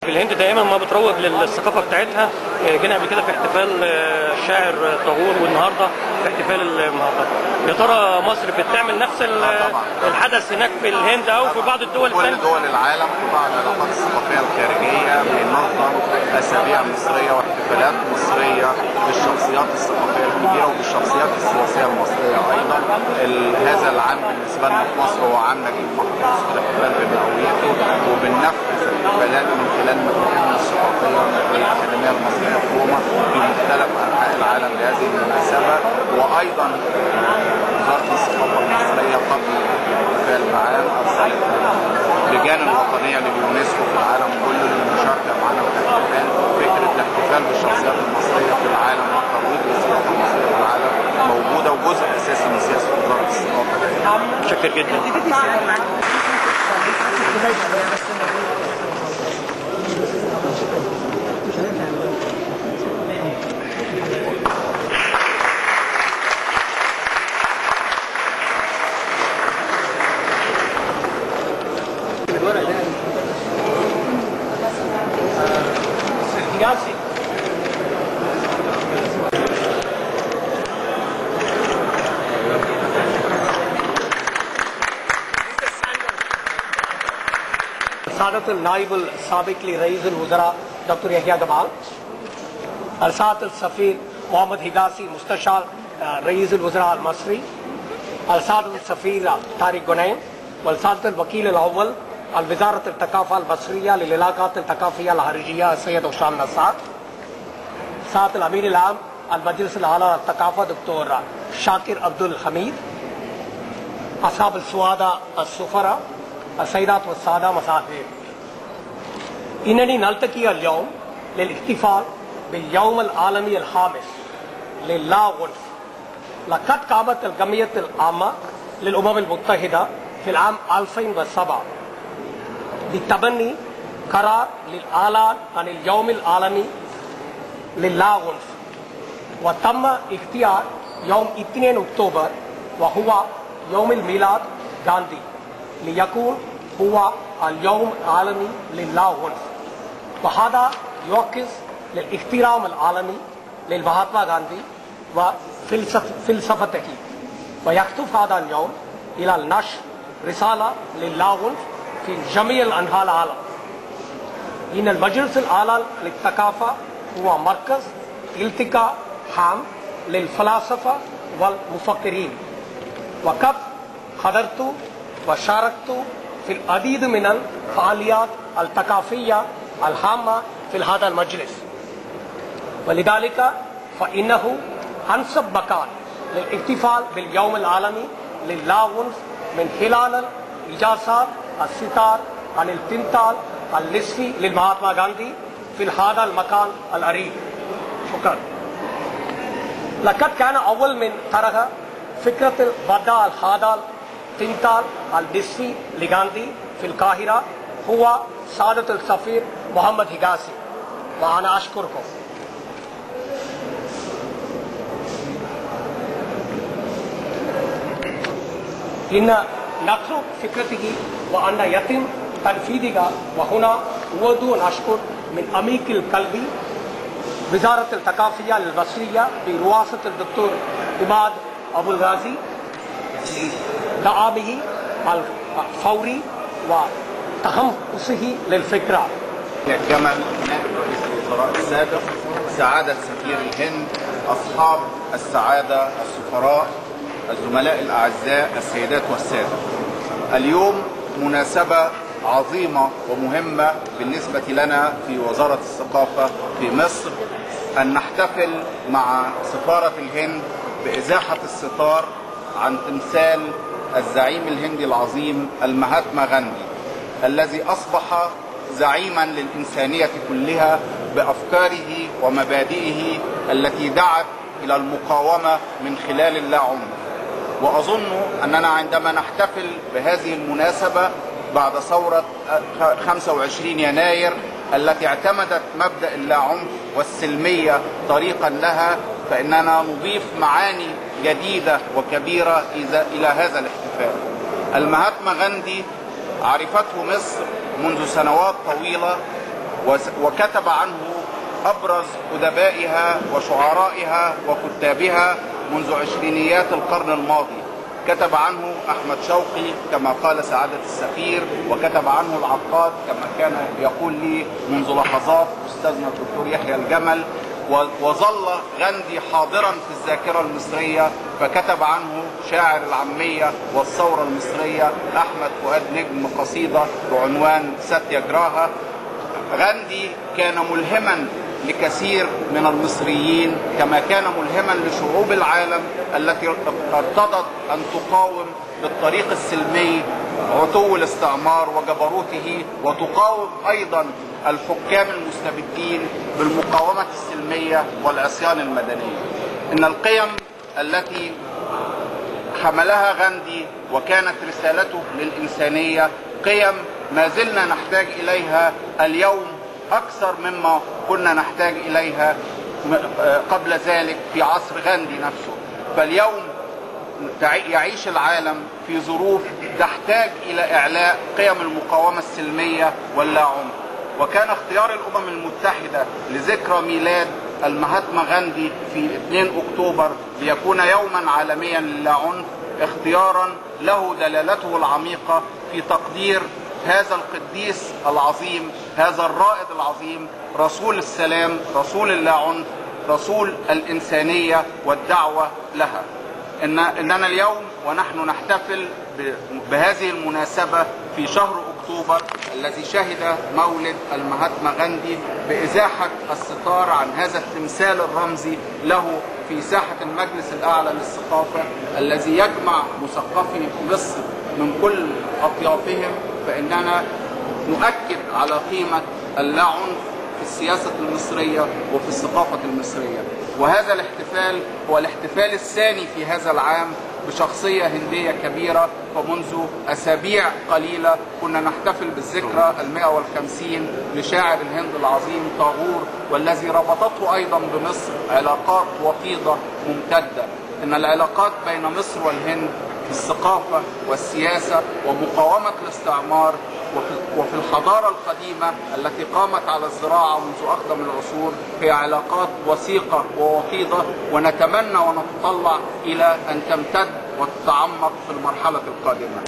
الهند دائما ما بتروج للثقافه بتاعتها. جينا قبل كده في احتفال الشاعر طاغور، والنهارده في احتفال المهرجان. يا ترى مصر بتعمل نفس الحدث هناك في الهند او في بعض الدول الثانيه؟ كل دول العالم في بعض العلاقات الثقافيه الخارجيه بننظم اسابيع مصريه واحتفالات مصريه بالشخصيات الثقافيه الكبيره وبالشخصيات السياسيه المصريه ايضا. هذا العام بالنسبه لنا في مصر هو عام نجيب محفوظ في الاحتفال بمئويته، وبننفذ احتفالات من خلال مجموعتنا الثقافيه والاكاديميه المصريه في روما في مختلف انحاء العالم لهذه المناسبه. وايضا وزاره الثقافه المصريه قبل الاحتفال معاه ارسلت اللجان الوطنيه لليونسكو في العالم كله للمشاركه معنا في الاحتفال. فكره الاحتفال بالشخصيات المصريه في العالم والترويج للثقافه المصريه في العالم موجوده وجزء اساسي من سياسه وزاره الثقافه. متشكر جدا. سعادة النائب السابق لرئيس الوزراء دكتور يحيى جمال، سعادة السفير محمد هيغاسي مستشار رئيس الوزراء المصري، سعادة السفير طارق غنيم، والسعادة الوكيل الأول الوزارة الثقافة المصرية للعلاقات الثقافية الخارجية السيد حسام نصار، سعادة الأمين العام المجلس الأعلى للثقافة دكتور شاكر عبد الحميد، أصحاب السعادة السفراء، السيدات والسادة، مساء الخير. إنني نلتقي اليوم للاحتفال باليوم العالمي الخامس للا عنف. لقد قامت الجمعية العامة للأمم المتحدة في العام 2007 بتبني قرار للإعلان عن اليوم العالمي للا عنف، وتم اختيار يوم 2 أكتوبر وهو يوم الميلاد غاندي ليكون هو اليوم العالمي للا عنف. وهذا يعكس للاحترام العالمي للمهاتما غاندي وفلسفته، ويهدف هذا اليوم إلى نشر رسالة للا عنف في جميع أنحاء العالم. إن المجلس الأعلى للثقافة هو مركز التقاء هام للفلاسفة والمفكرين، وقد حضرت وشاركت في العديد من الفعاليات الثقافية الهامة في هذا المجلس، ولذلك فإنه أنسب مكان للاحتفال باليوم العالمي للا عنف من خلال الإجازات الستار عن التمثال النصفي للمهاتما غاندي في هذا المكان العريق. شكرا. لقد كان أول من طرح فكرة وضع هذا التمثال النصفي لغاندي في القاهرة هو سعادة السفير محمد هيغاسي، وأنا أشكركم. إن نترك فكرته وأن يتم تنفيذها، وهنا أود أن أشكر من عميق القلب وزارة الثقافة المصرية برئاسة الدكتور عماد أبو الغازي دعمه الفوري وتحمسه للفكرة. جمال نائب رئيس الوزراء السابق، سعادة سفير الهند، أصحاب السعادة السفراء، الزملاء الأعزاء، السيدات والسادة، اليوم مناسبة عظيمة ومهمة بالنسبة لنا في وزارة الثقافة في مصر أن نحتفل مع سفارة الهند بإزاحة الستار عن تمثال الزعيم الهندي العظيم المهاتما غاندي، الذي أصبح زعيما للإنسانية كلها بأفكاره ومبادئه التي دعت إلى المقاومة من خلال اللاعنف. وأظن أننا عندما نحتفل بهذه المناسبة بعد ثورة 25 يناير التي اعتمدت مبدأ اللاعنف والسلمية طريقا لها، فإننا نضيف معاني جديدة وكبيرة إلى هذا الاحتفال. المهاتما غاندي عرفته مصر منذ سنوات طويلة وكتب عنه أبرز أدبائها وشعرائها وكتابها منذ عشرينيات القرن الماضي. كتب عنه أحمد شوقي كما قال سعادة السفير، وكتب عنه العقاد كما كان يقول لي منذ لحظات أستاذنا الدكتور يحيى الجمل، وظل غاندي حاضرا في الذاكرة المصرية، فكتب عنه شاعر العامية والثورة المصرية أحمد فؤاد نجم قصيدة بعنوان ساتياجراها. غاندي كان ملهما لكثير من المصريين كما كان ملهما لشعوب العالم التي ارتضت أن تقاوم بالطريق السلمي عتو الاستعمار وجبروته، وتقاوم أيضا الحكام المستبدين بالمقاومة السلمية والعصيان المدني. إن القيم التي حملها غاندي وكانت رسالته للإنسانية قيم ما زلنا نحتاج إليها اليوم أكثر مما كنا نحتاج إليها قبل ذلك في عصر غاندي نفسه. فاليوم يعيش العالم في ظروف تحتاج إلى إعلاء قيم المقاومة السلمية واللا عنف، وكان اختيار الأمم المتحدة لذكرى ميلاد المهاتما غاندي في 2 أكتوبر ليكون يوما عالميا للا عنف اختيارا له دلالته العميقة في تقدير هذا القديس العظيم، هذا الرائد العظيم، رسول السلام، رسول اللا عنف، رسول الإنسانية والدعوة لها. إننا اليوم ونحن نحتفل بهذه المناسبة في شهر أكتوبر الذي شهد مولد المهاتما غاندي بإزاحة الستار عن هذا التمثال الرمزي له في ساحة المجلس الأعلى للثقافة الذي يجمع مثقفي مصر من كل أطيافهم، فإننا نؤكد على قيمة اللا عنف في السياسة المصرية وفي الثقافة المصرية. وهذا الاحتفال هو الاحتفال الثاني في هذا العام بشخصية هندية كبيرة، فمنذ أسابيع قليلة كنا نحتفل بالذكرى 150 لشاعر الهند العظيم طاغور، والذي ربطته أيضا بمصر علاقات وطيدة ممتدة. إن العلاقات بين مصر والهند في الثقافة والسياسة ومقاومة الاستعمار وفي الحضارة القديمة التي قامت على الزراعة منذ أقدم العصور هي علاقات وثيقة ووطيدة، ونتمنى ونتطلع إلى أن تمتد وتتعمق في المرحلة القادمة.